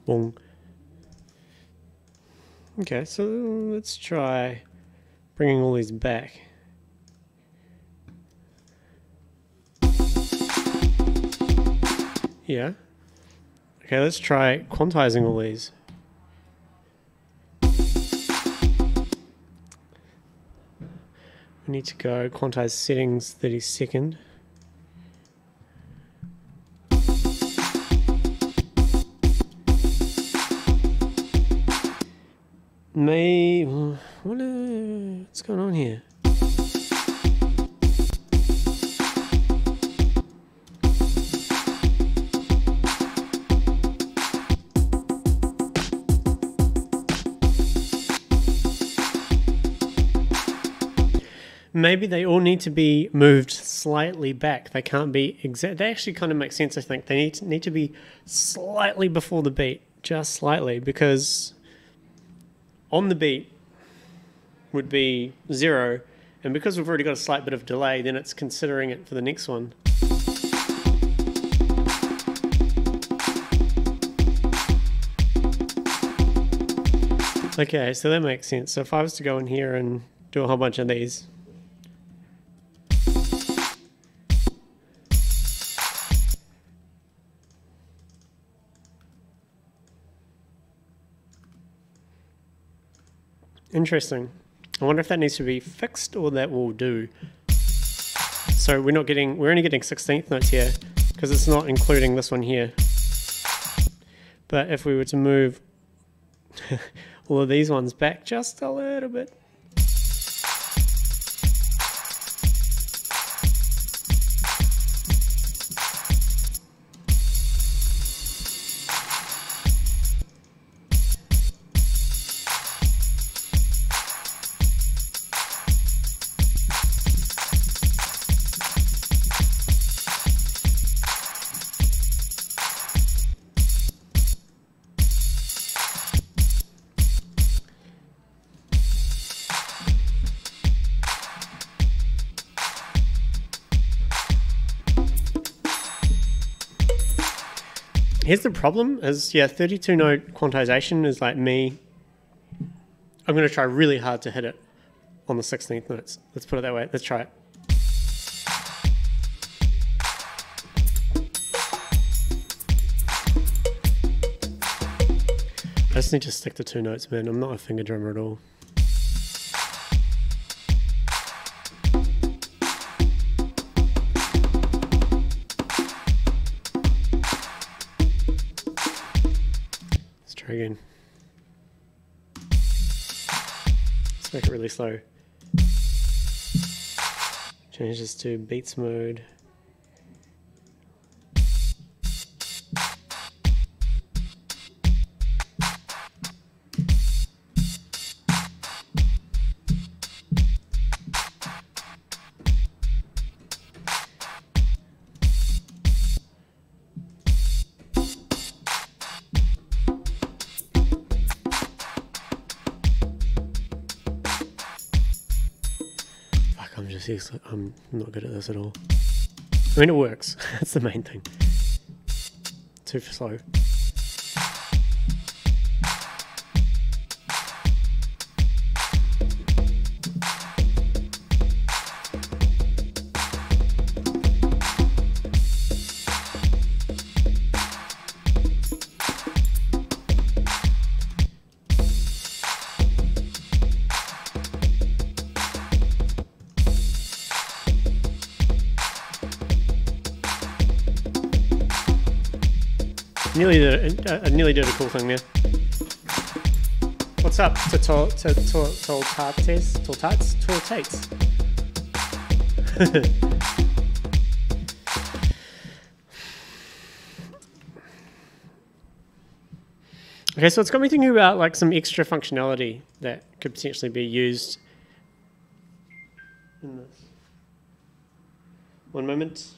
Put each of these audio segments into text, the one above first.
Boom. Okay, so let's try bringing all these back. Yeah. Okay, let's try quantizing all these. We need to go quantize settings 32nd. What's going on here? Maybe they all need to be moved slightly back. They can't be exact. They actually kind of make sense, I think. They need to be slightly before the beat, just slightly, because on the beat would be 0, and because we've already got a slight bit of delay, then it's considering it for the next one. Okay, so that makes sense. So if I was to go in here and do a whole bunch of these, interesting. I wonder if that needs to be fixed or that will do. So we're only getting 16th notes here because it's not including this one here. But if we were to move all of these ones back just a little bit. Here's the problem is, yeah, 32 note quantization is like me. I'm going to try really hard to hit it on the 16th notes. Let's put it that way. Let's try it. I just need to stick to 2 notes, man. I'm not a finger drummer at all. Again. Let's make it really slow. Change this to beats mode. I'm not good at this at all. I mean, it works. That's the main thing. Too slow. I nearly did a cool thing there. What's up, Tortates? Okay, so it's got me thinking about like some extra functionality that could potentially be used in this. One moment.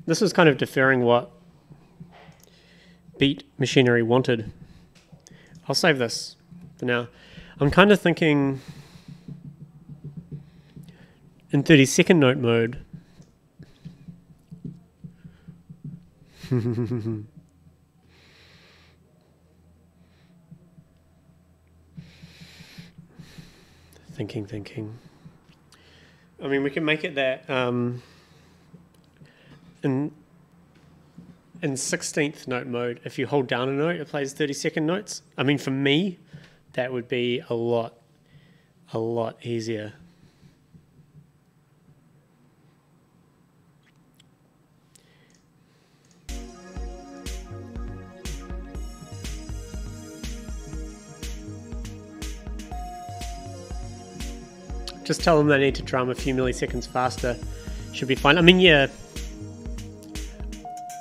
This was kind of deferring what Beat Machinery wanted. I'll save this for now. I'm kind of thinking in 32nd note mode. Thinking. I mean, we can make it that in 16th note mode, if you hold down a note, it plays 32nd notes. I mean, for me, that would be a lot easier. Just tell them they need to drum a few milliseconds faster. Should be fine. I mean, yeah.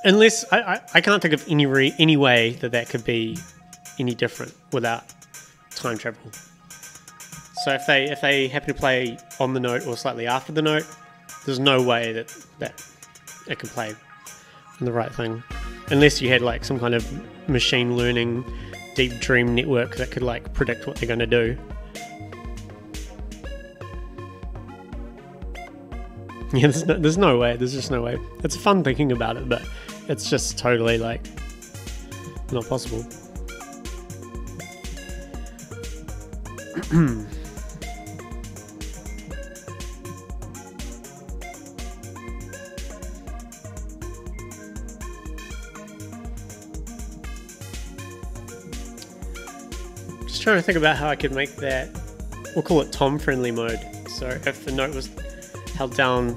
Unless I can't think of any way that could be any different without time travel. So if they happen to play on the note or slightly after the note, there's no way that it can play on the right thing, unless you had like some kind of machine learning deep dream network that could like predict what they're going to do. Yeah, there's no way. There's just no way. It's fun thinking about it, but it's just totally like not possible. Just trying to think about how I could make that. We'll call it Tom-friendly mode. So if the note was held down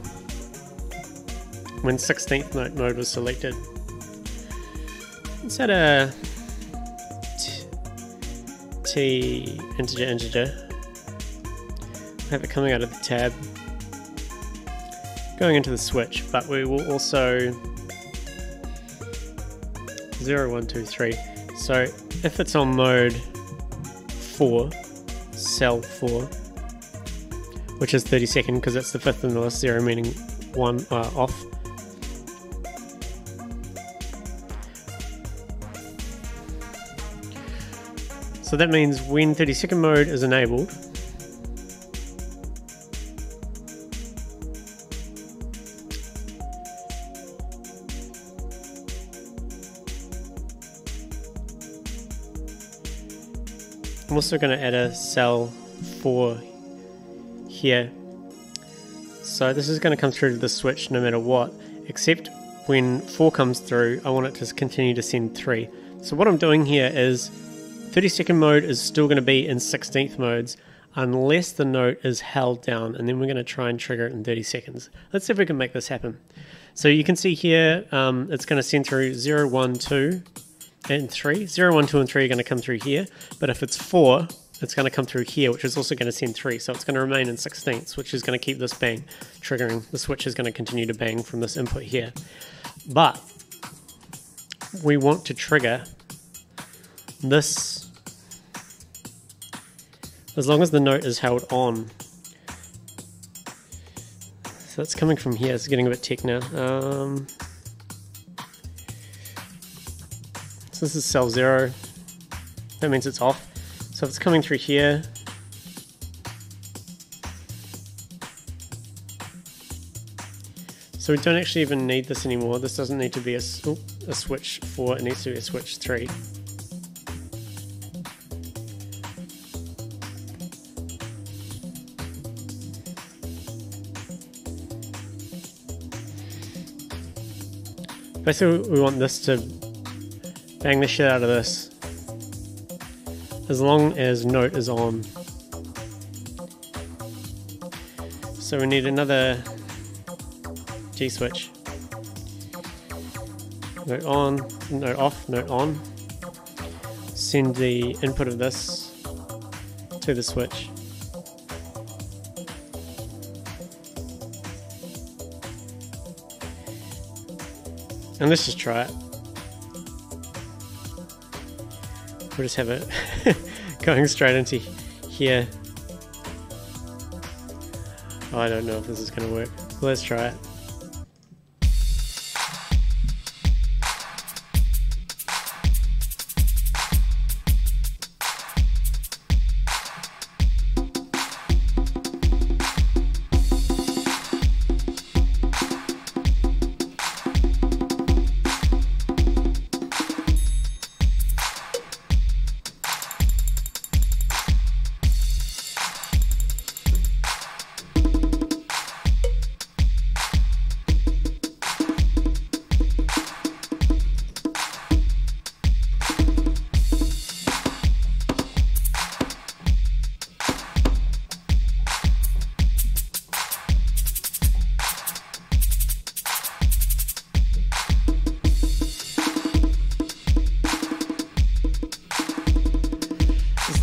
when 16th note mode was selected. Let's add a T integer. Have it coming out of the tab, going into the switch, but we will also 0, 1, 2, 3. So if it's on mode 4, cell 4, which is 32nd because it's the 5th in the list, 0 meaning 1 off. So that means when 32nd mode is enabled, I'm also going to add a cell 4 here. So this is going to come through to the switch no matter what, except when 4 comes through, I want it to continue to send 3. So what I'm doing here is 32nd mode is still going to be in 16th modes unless the note is held down, and then we're going to try and trigger it in 30 seconds. Let's see if we can make this happen. So you can see here it's going to send through 0, 1, 2 and 3. 0, 1, 2 and 3 are going to come through here, but if it's 4, it's going to come through here, which is also going to send 3. So it's going to remain in 16ths, which is going to keep this bang triggering. The switch is going to continue to bang from this input here. But we want to trigger this as long as the note is held on. So it's coming from here. It's getting a bit tech now. So this is cell 0. That means it's off. So if it's coming through here, so we don't actually even need this anymore. This doesn't need to be a switch 4, it needs to be a switch 3. Basically we want this to bang the shit out of this as long as note is on. So we need another G switch. Note on, note off, note on. Send the input of this to the switch. And let's just try it. We'll just have it going straight into here. Oh, I don't know if this is going to work. Let's try it.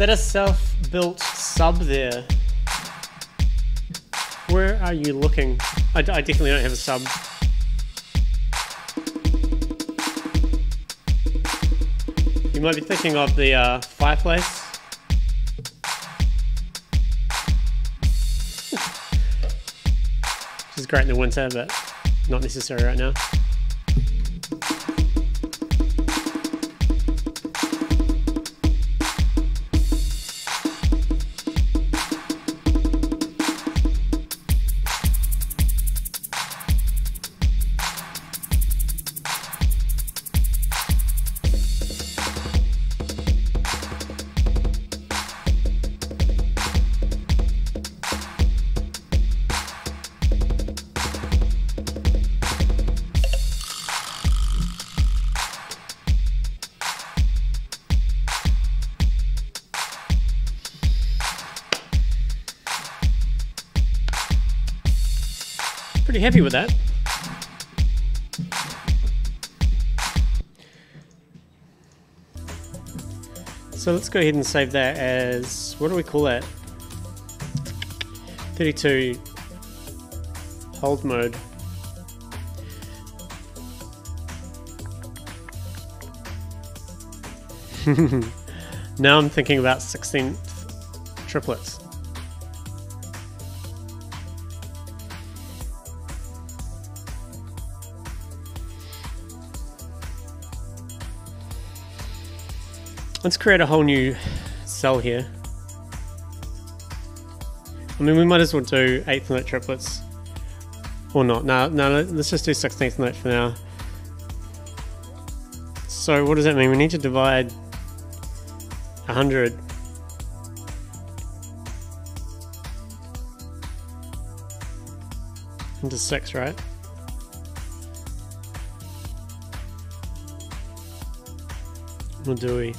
that a self-built sub there? Where are you looking? I definitely don't have a sub. You might be thinking of the fireplace. Which is great in the winter, but not necessary right now. Pretty happy with that. So let's go ahead and save that as, what do we call that? 32 hold mode. Now I'm thinking about 16th triplets. Let's create a whole new cell here. I mean, we might as well do 8th note triplets. Or not. No, let's just do 16th note for now. So what does that mean? We need to divide 100. Into 6, right? Or do we?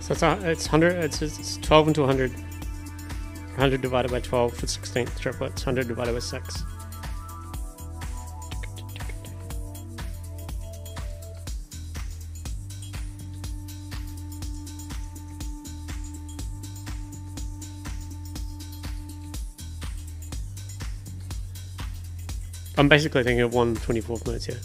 So it's 100. It's 12 into 100. 100 divided by 12 for 16th triplets. 100 divided by 6. I'm basically thinking of 1/24th notes here.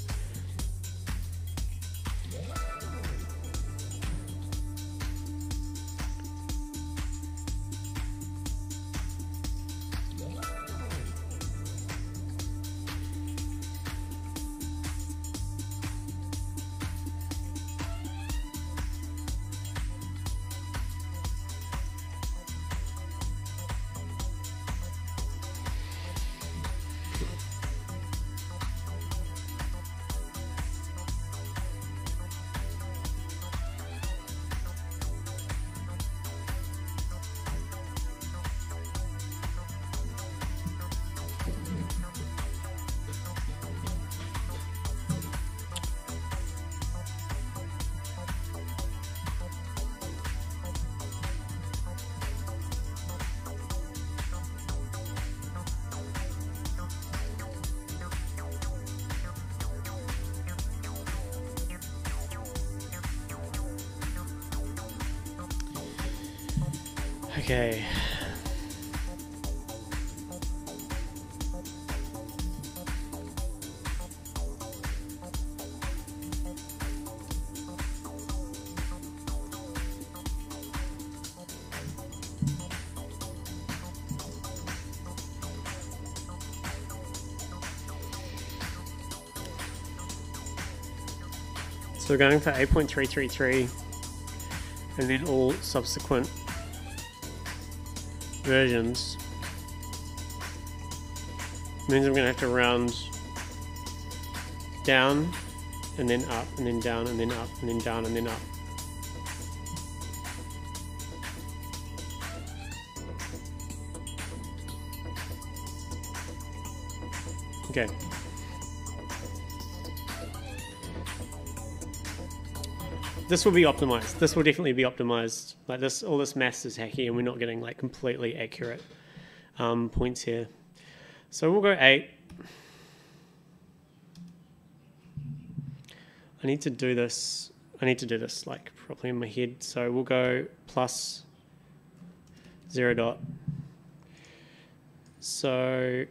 Okay. So we're going for 8.333 and then all subsequent versions. Means I'm going to have to round down, and then up, and then down, and then up, and then down, and then up. Okay. This will be optimized. This will definitely be optimized. Like this, all this maths is hacky, and we're not getting like completely accurate points here. So we'll go 8. I need to do this like properly in my head. So we'll go plus 0 dot. So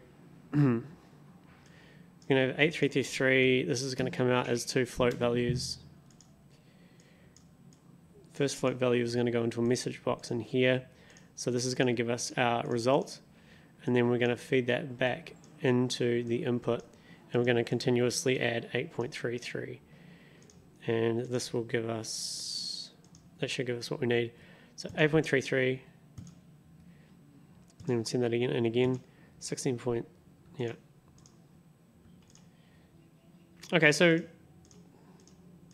we're going to have 8333. This is going to come out as 2 float values. First float value is going to go into a message box in here. So this is going to give us our result. And then we're going to feed that back into the input. And we're going to continuously add 8.33. And this will give us, that should give us what we need. So 8.33. Then we'll send that again and again. 16 point, yeah. Okay, so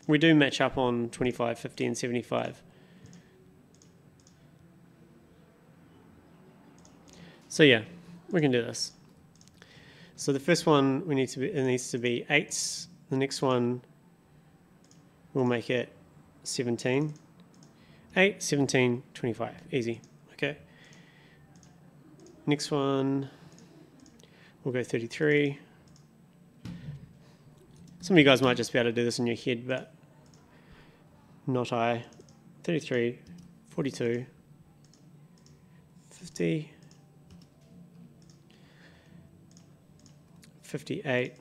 we do match up on 25, 50, and 75. So yeah, we can do this. So the first one it needs to be 8s. The next one we'll make it 17. 8, 17, 25. Easy. Okay. Next one we'll go 33. Some of you guys might just be able to do this in your head, but not I. 33, 42, 50, 58,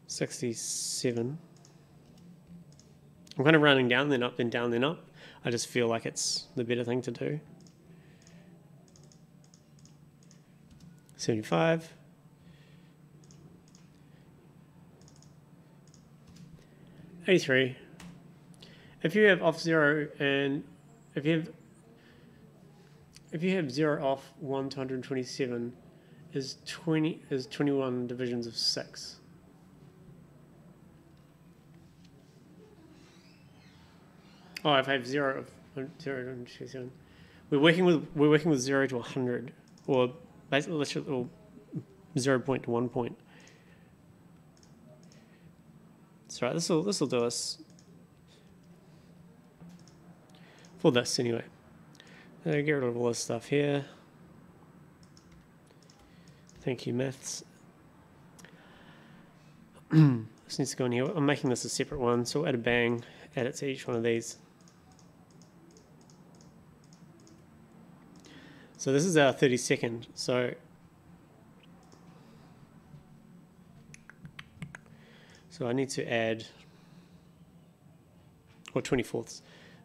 67. I'm kind of rounding down, then up, then down, then up. I just feel like it's the better thing to do. 75. 83. If you have off 0 and if you have 0 off 1 to 127 is 21 divisions of 6. Oh, if I have 0 of 0 to 127. We're working with 0 to 100, or basically or 0 point to 1 point. That's right, this will do us for this anyway. Get rid of all this stuff here. Thank you, maths. This needs to go in here. I'm making this a separate one, so we'll add a bang, add it to each one of these. So this is our 32nd. So I need to add, or 24ths.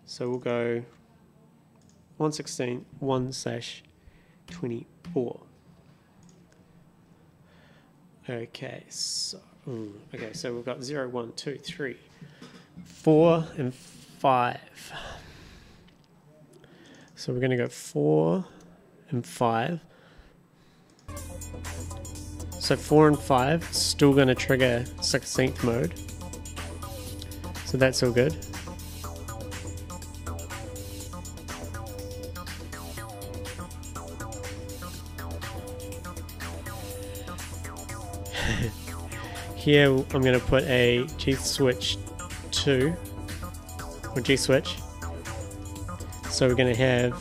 So we'll go 116, 1/24. Okay, so we've got 0, 1, 2, 3, 4, and 5. So we're going to go 4 and 5. So 4 and 5 still going to trigger 16th mode. So that's all good. Here I'm going to put a G switch 2 or G switch. So we're going to have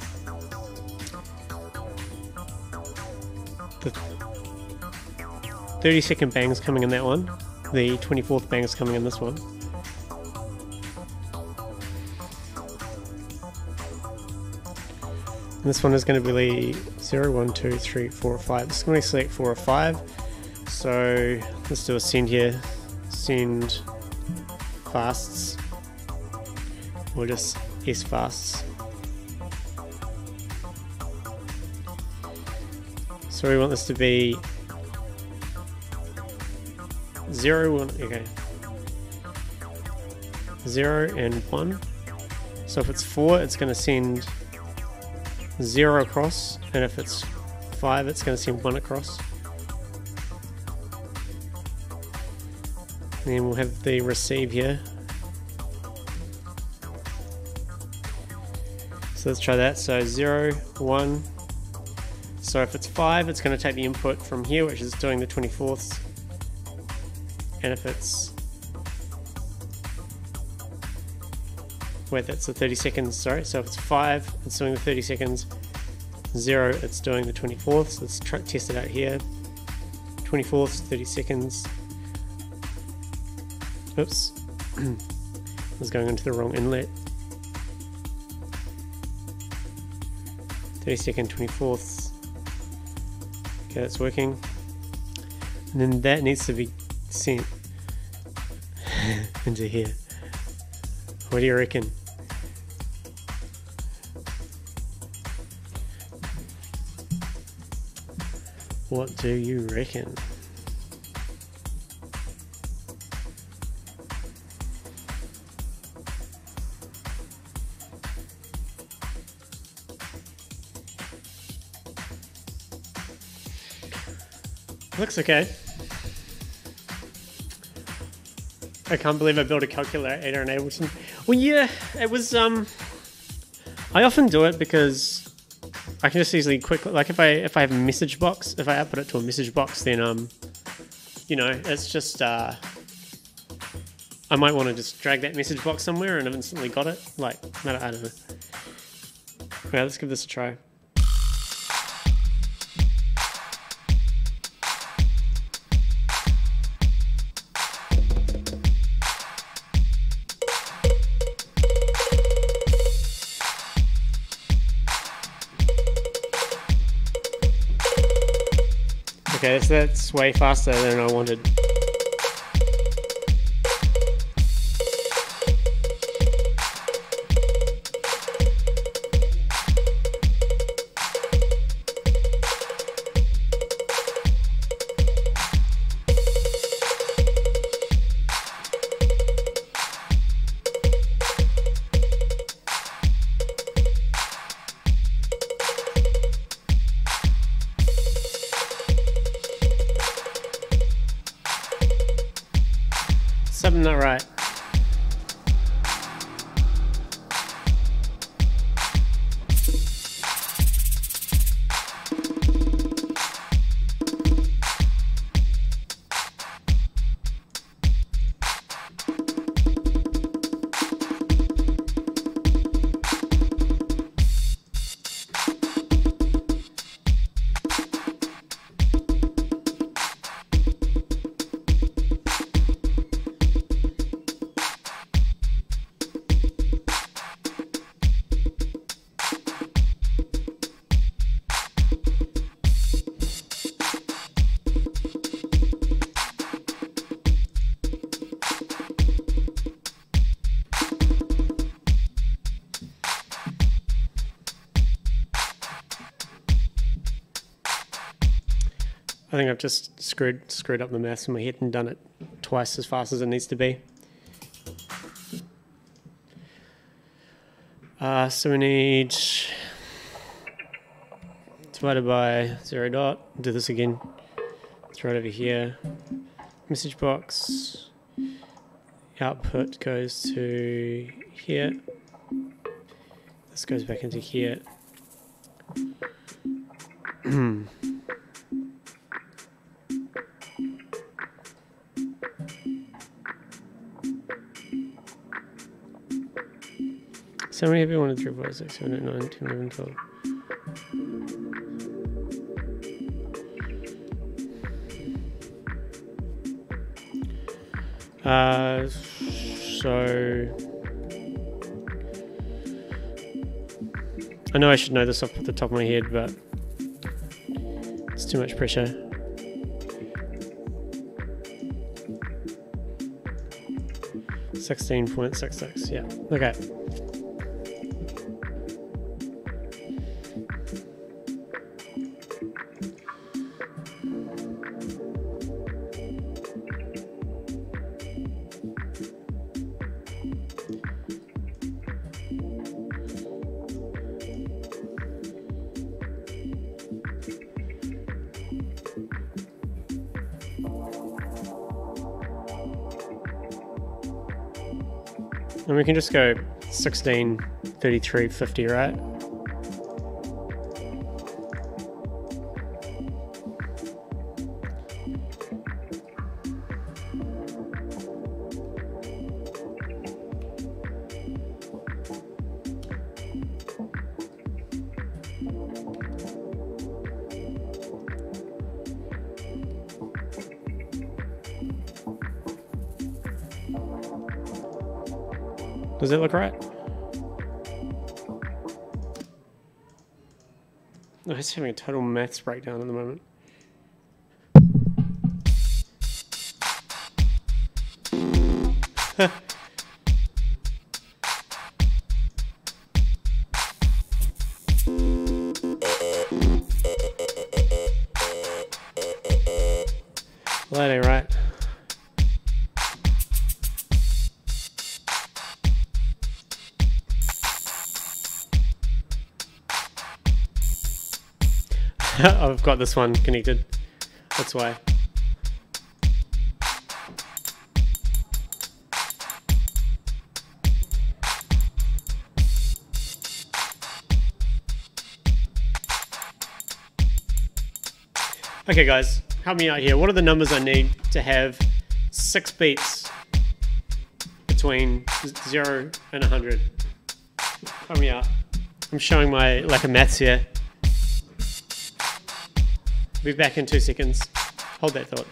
the 30-second bangs coming in that one. The 24th bang is coming in this one. And this one is going to be 0, 1, 2, 3, 4, 5. This is going to select 4 or 5. So let's do a send here. Send fasts. Or just S fasts. So we want this to be 0, 1, okay. 0 and 1. So if it's 4, it's going to send 0 across, and if it's 5, it's going to send 1 across. And then we'll have the receive here. So let's try that. So 0, 1. So if it's 5, it's going to take the input from here, which is doing the 24ths. And if it's... wait, that's the 30 seconds, sorry. So if it's 5, it's doing the 30 seconds. 0, it's doing the 24ths. Let's test it out here. 24ths, 30 seconds. Oops. I was going into the wrong inlet. 30-second 24ths. Okay, that's working. And then that needs to be sent into here. What do you reckon? What do you reckon? Looks okay. I can't believe I built a calculator in Ableton. Well, yeah, it was, I often do it because I can just easily quickly, like if I have a message box, if I output it to a message box, then, you know, it's just, I might want to just drag that message box somewhere and I've instantly got it. Like, I don't know. Okay, let's give this a try. Okay, so that's way faster than I wanted. Something not right. I think I've just screwed up the maths in my head and done it twice as fast as it needs to be. So we need divided by 0 dot. Do this again. It's right over here. Message box. Output goes to here. This goes back into here. So many have you wanted 3, 4, 6, 7, 8, 9, 10, 11, 12. So I know I should know this off the top of my head, but it's too much pressure. $16.66, yeah, okay. And we can just go 16, 33, 50, right? Does it look right? Oh, he's having a total maths breakdown at the moment. Well, that ain't right. I've got this one connected. That's why. Okay guys, help me out here. What are the numbers I need to have 6 beats between 0 and 100? Help me out. I'm showing my lack of maths here. Be back in 2 seconds. Hold that thought.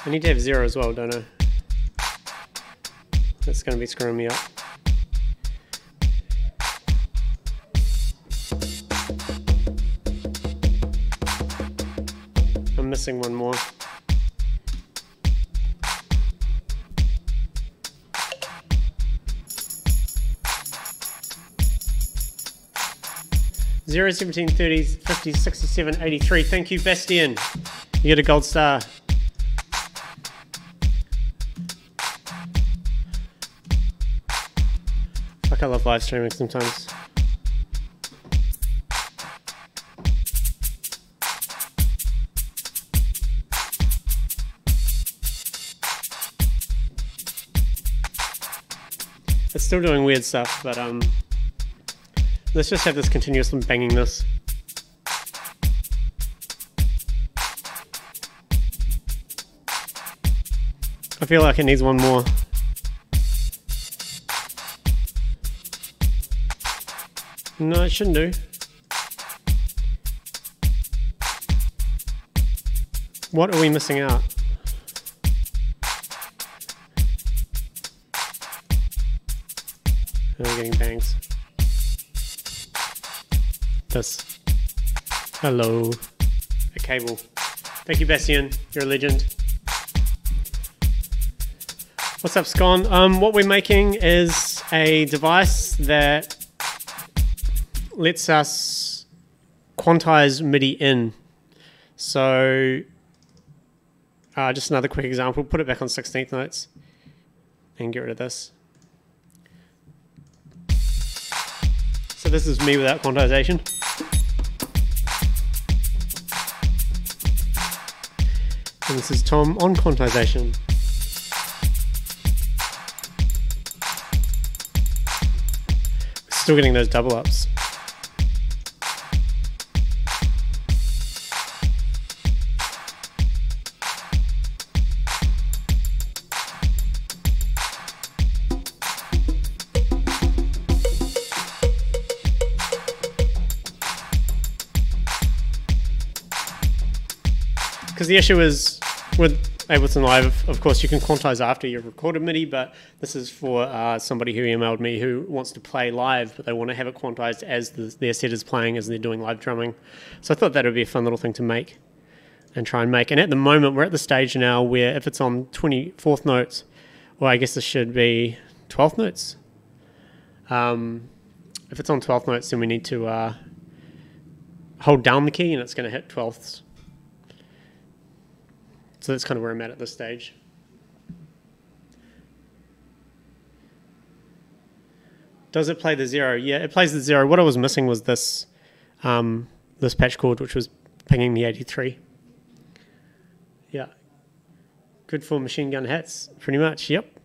I need to have 0 as well, don't I? That's going to be screwing me up. I'm missing one more. Zero, 17, 30, 50, 67, 83. Thank you, Bastian. You get a gold star. I love live streaming sometimes. It's still doing weird stuff, but let's just have this continuous bangingness. I feel like it needs one more. No, it shouldn't do. What are we missing out? Oh, we're getting bangs. This. Hello. A cable. Thank you, Bastian. You're a legend. What's up, Scon? What we're making is a device that lets us quantize MIDI in. So, just another quick example. Put it back on 16th notes and get rid of this. So this is me without quantization. And this is Tom on quantization. Still getting those double ups. Because the issue is with Ableton Live, of course, you can quantize after you've recorded MIDI, but this is for somebody who emailed me who wants to play live, but they want to have it quantized as their set is playing as they're doing live drumming. So I thought that would be a fun little thing to make and try and make. And at the moment, we're at the stage now where if it's on 24th notes, well, I guess this should be 12th notes. If it's on 12th notes, then we need to hold down the key and it's going to hit 12ths. So that's kind of where I'm at this stage. Does it play the 0? Yeah, it plays the 0. What I was missing was this this patch chord, which was pinging the 83. Yeah. Good for machine gun hats, pretty much, yep.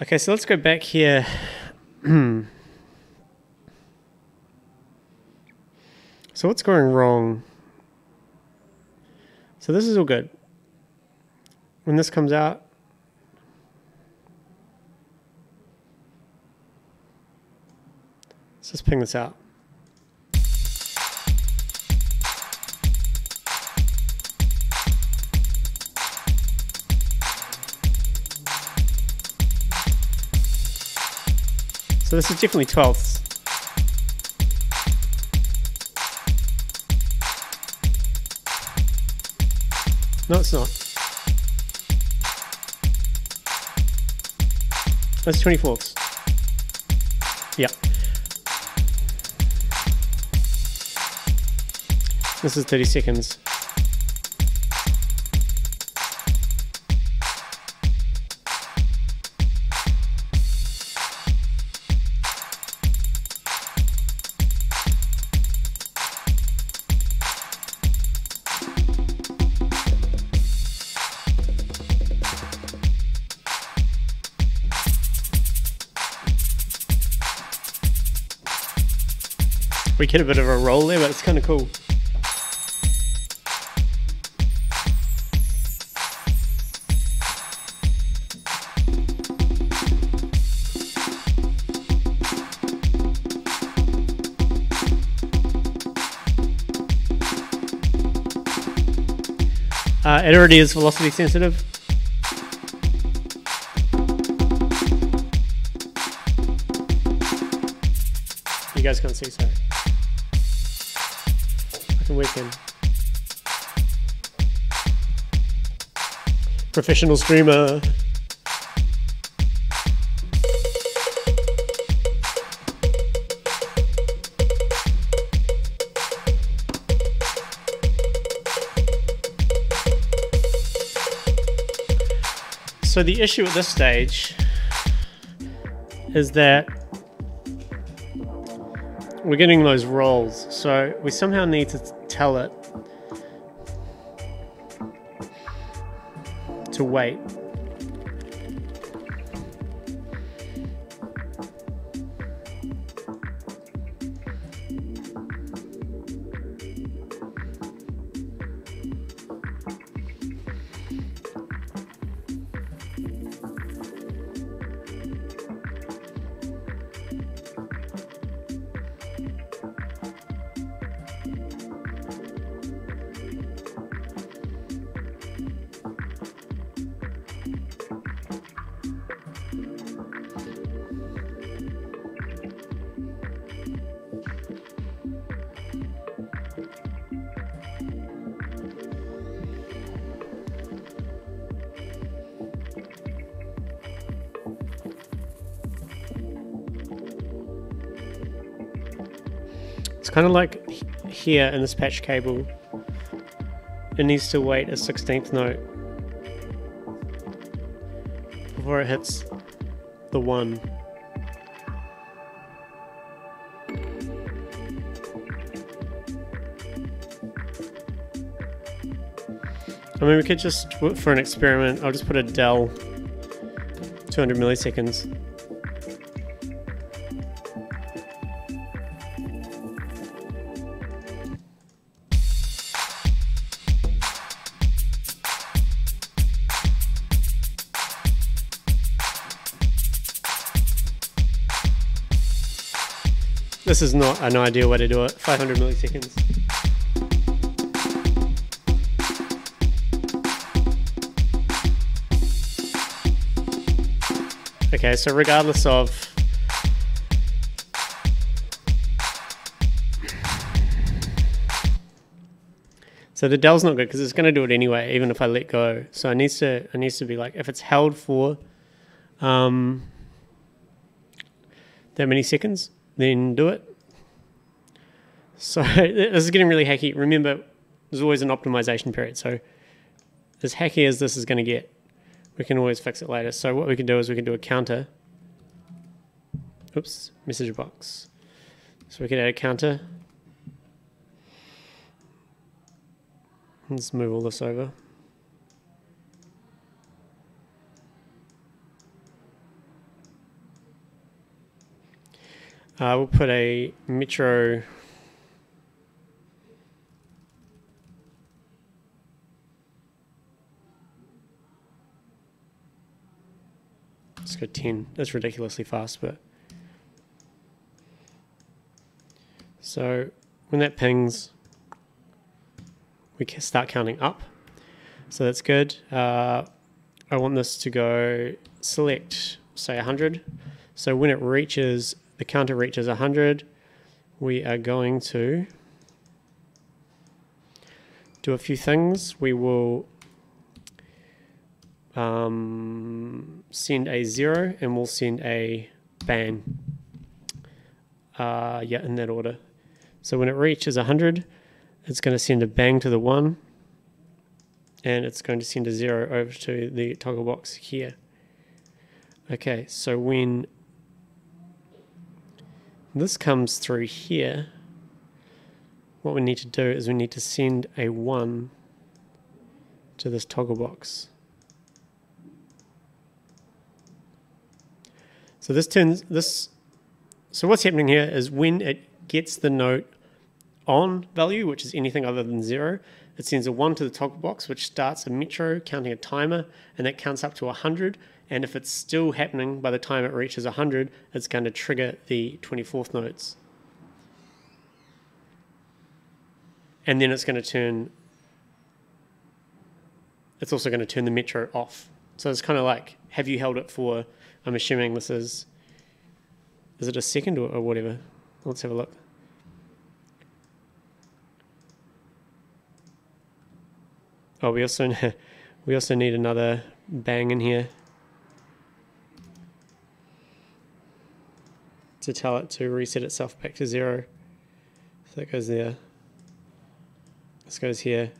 Okay, so let's go back here. So what's going wrong? So this is all good. When this comes out, let's just ping this out. So this is definitely 12ths. No, it's not. That's 24ths. Yeah. This is 30 seconds. We get a bit of a roll there, but it's kind of cool. It already is velocity sensitive. You guys can't see, sorry. I can work in. Professional streamer. So the issue at this stage is that we're getting those rolls, so we somehow need to tell it to wait. It's kind of like here in this patch cable, it needs to wait a 16th note before it hits the 1. I mean, we could just, for an experiment, I'll just put a del 200 milliseconds. This is not an ideal way to do it. 500 milliseconds. Okay, so regardless of... So the del's not good because it's going to do it anyway, even if I let go. So it needs to be like, if it's held for that many seconds, then do it. So this is getting really hacky. Remember, there's always an optimization period. So as hacky as this is going to get, we can always fix it later. So what we can do is we can do a counter. Oops, message box. So we can add a counter. Let's move all this over. We'll put a Metro let's go 10. That's ridiculously fast, but so when that pings, we can start counting up. So that's good. I want this to go select, say 100. So when it reaches, the counter reaches 100, we are going to do a few things. We will send a 0 and we'll send a bang. Yeah, in that order. So when it reaches 100, it's going to send a bang to the 1, and it's going to send a 0 over to the toggle box here. Okay, so when this comes through here, what we need to do is we need to send a 1 to this toggle box. So this turns this. So what's happening here is when it gets the note on value, which is anything other than 0, it sends a 1 to the toggle box, which starts a Metro counting a timer, and that counts up to 100. And if it's still happening by the time it reaches 100, it's going to trigger the 24th notes. And then it's going to turn, it's also going to turn the Metro off. So it's kind of like, have you held it for, I'm assuming this is it a second or whatever? Let's have a look. Oh, we also need another bang in here to tell it to reset itself back to 0. So that goes there. This goes here.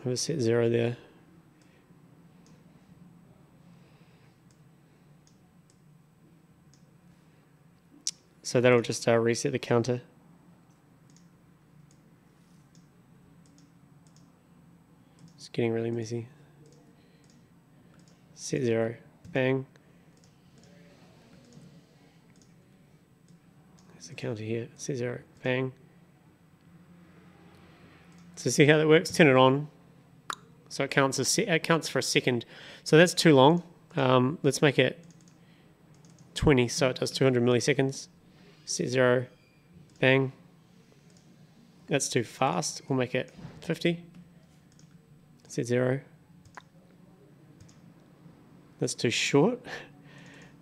Have a set 0 there. So that'll just reset the counter. It's getting really messy. Set 0, bang. There's the counter here. Set 0, bang. So see how that works? Turn it on. So it counts for a second. So that's too long. Let's make it 20, so it does 200 milliseconds. Set 0, bang. That's too fast. We'll make it 50. Set 0. That's too short.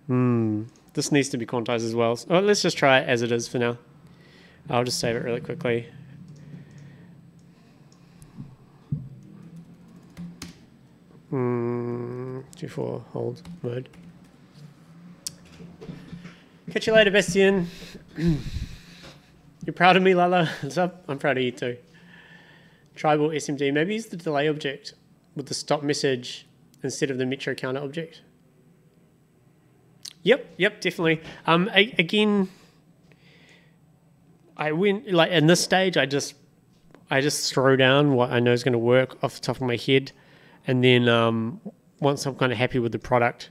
This needs to be quantized as well. So, let's just try it as it is for now. I'll just save it really quickly. G4 hold mode. Catch you later, Bastian. You're proud of me, Lala? What's up? I'm proud of you too. Tribal SMD. Maybe use the delay object with the stop message instead of the Metro counter object. Yep, definitely. Again, I went like in this stage. I just throw down what I know is going to work off the top of my head, and then once I'm kind of happy with the product,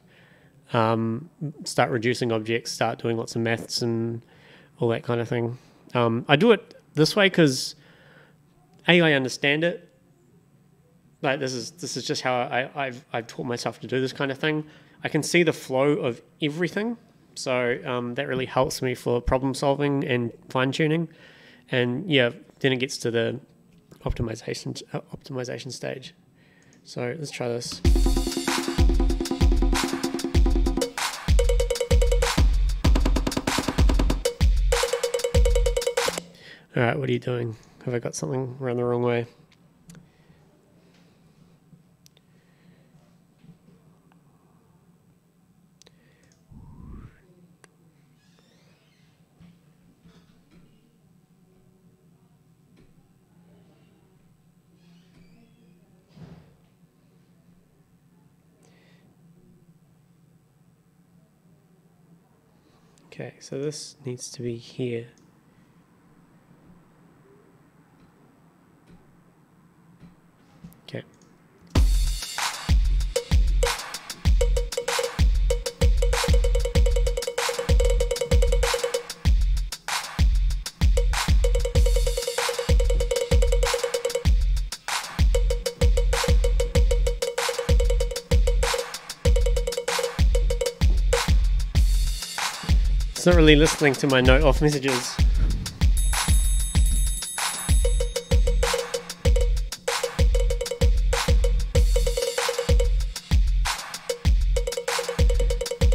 start reducing objects, start doing lots of maths and all that kind of thing. I do it this way because I understand it. Like this is just how I've taught myself to do this kind of thing. I can see the flow of everything, so that really helps me for problem solving and fine tuning. And yeah, then it gets to the optimization stage. So let's try this. All right, what are you doing? Have I got something run the wrong way? Okay, so this needs to be here. Okay. It's not really listening to my note off messages.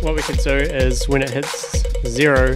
What we could do is when it hits 0,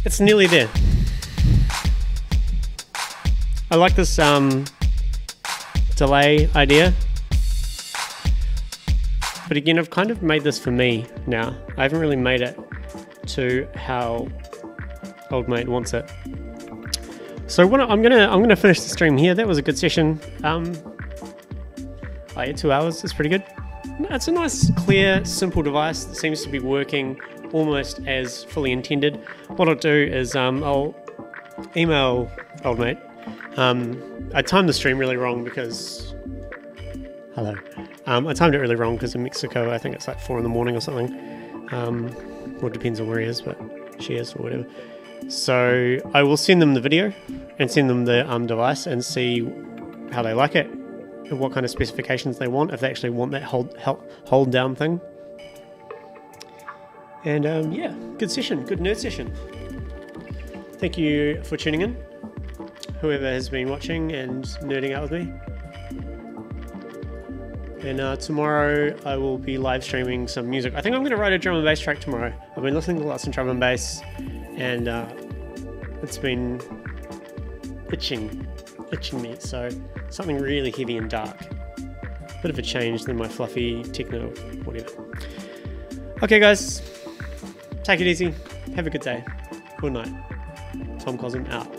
it's nearly there. I like this delay idea. But again, I've kind of made this for me now. I haven't really made it to how Old Mate wants it. So I'm gonna finish the stream here. That was a good session. Yeah, 2 hours is pretty good. It's a nice, clear, simple device that seems to be working almost as fully intended. What I'll do is I'll email Old Mate. I timed the stream really wrong because... Hello. I timed it really wrong because in Mexico I think it's like 4 in the morning or something. Well, it depends on where he is, but she is or whatever. So I will send them the video and send them the device and see how they like it and what kind of specifications they want, if they actually want that hold down thing. And yeah, good session, good nerd session. Thank you for tuning in, whoever has been watching and nerding out with me. And tomorrow I will be live streaming some music. I think I'm going to write a drum and bass track tomorrow. I've been listening to lots of drum and bass, and it's been itching me. So something really heavy and dark. Bit of a change than my fluffy techno whatever. Okay guys, take it easy. Have a good day. Good night. Tom Cosm out.